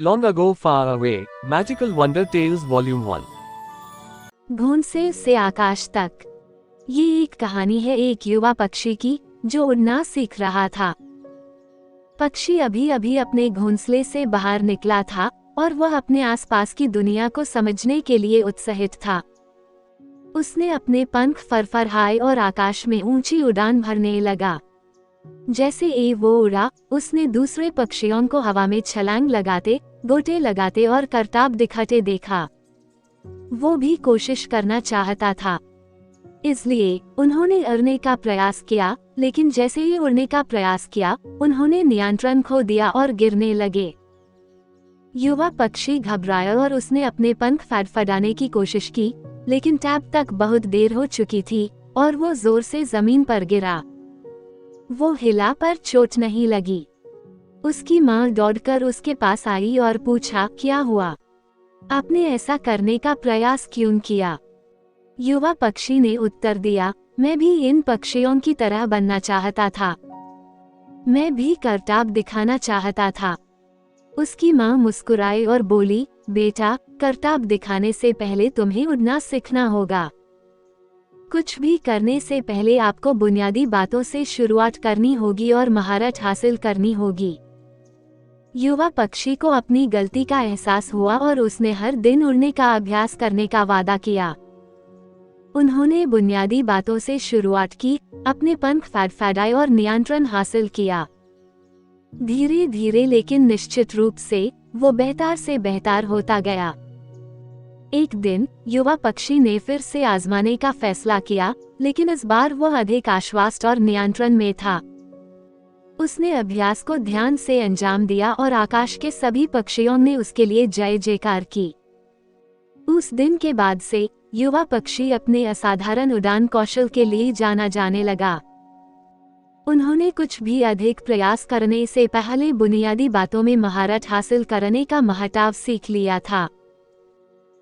Long ago, far away, Magical Wonder Tales Volume 1. घोंसले से आकाश तक। ये एक कहानी है एक युवा पक्षी की जो उड़ना सीख रहा था। पक्षी अभी अभी अपने घोंसले से बाहर निकला था और वह अपने आसपास की दुनिया को समझने के लिए उत्साहित था। उसने अपने पंख फरफराए और आकाश में ऊंची उड़ान भरने लगा। जैसे ही वो उड़ा, उसने दूसरे पक्षियों को हवा में छलांग लगाते, गोटे लगाते और करतब दिखाते देखा। वो भी कोशिश करना चाहता था, इसलिए उन्होंने उड़ने का प्रयास किया, लेकिन जैसे ही उड़ने का प्रयास किया, उन्होंने नियंत्रण खो दिया और गिरने लगे। युवा पक्षी घबराया और उसने अपने पंख फड़फड़ाने की कोशिश की, लेकिन तब तक बहुत देर हो चुकी थी और वो जोर से जमीन पर गिरा। वो हिला पर चोट नहीं लगी। उसकी माँ दौड़कर उसके पास आई और पूछा, क्या हुआ? आपने ऐसा करने का प्रयास क्यों किया? युवा पक्षी ने उत्तर दिया, मैं भी इन पक्षियों की तरह बनना चाहता था। मैं भी करतब दिखाना चाहता था। उसकी माँ मुस्कुराई और बोली, बेटा, करतब दिखाने से पहले तुम्हें उड़ना सीखना होगा। कुछ भी करने से पहले आपको बुनियादी बातों से शुरुआत करनी होगी और महारत हासिल करनी होगी। युवा पक्षी को अपनी गलती का एहसास हुआ और उसने हर दिन उड़ने का अभ्यास करने का वादा किया। उन्होंने बुनियादी बातों से शुरुआत की, अपने पंख फड़फड़ाए और नियंत्रण हासिल किया। धीरे धीरे लेकिन निश्चित रूप से वो बेहतर से बेहतर होता गया। एक दिन युवा पक्षी ने फिर से आजमाने का फैसला किया, लेकिन इस बार वह अधिक आश्वस्त और नियंत्रण में था। उसने अभ्यास को ध्यान से अंजाम दिया और आकाश के सभी पक्षियों ने उसके लिए जय जयकार की। उस दिन के बाद से युवा पक्षी अपने असाधारण उड़ान कौशल के लिए जाना जाने लगा। उन्होंने कुछ भी अधिक प्रयास करने से पहले बुनियादी बातों में महारत हासिल करने का महत्व सीख लिया था,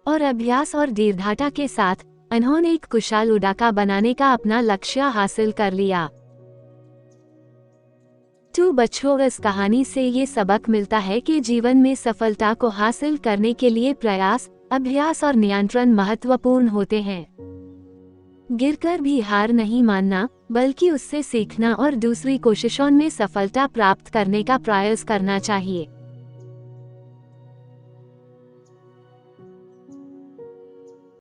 और अभ्यास और दृढ़ता के साथ उन्होंने एक कुशल उड़ाका बनाने का अपना लक्ष्य हासिल कर लिया। तो बच्चों, इस कहानी से ये सबक मिलता है कि जीवन में सफलता को हासिल करने के लिए प्रयास, अभ्यास और नियंत्रण महत्वपूर्ण होते हैं। गिरकर भी हार नहीं मानना, बल्कि उससे सीखना और दूसरी कोशिशों में सफलता प्राप्त करने का प्रयास करना चाहिए।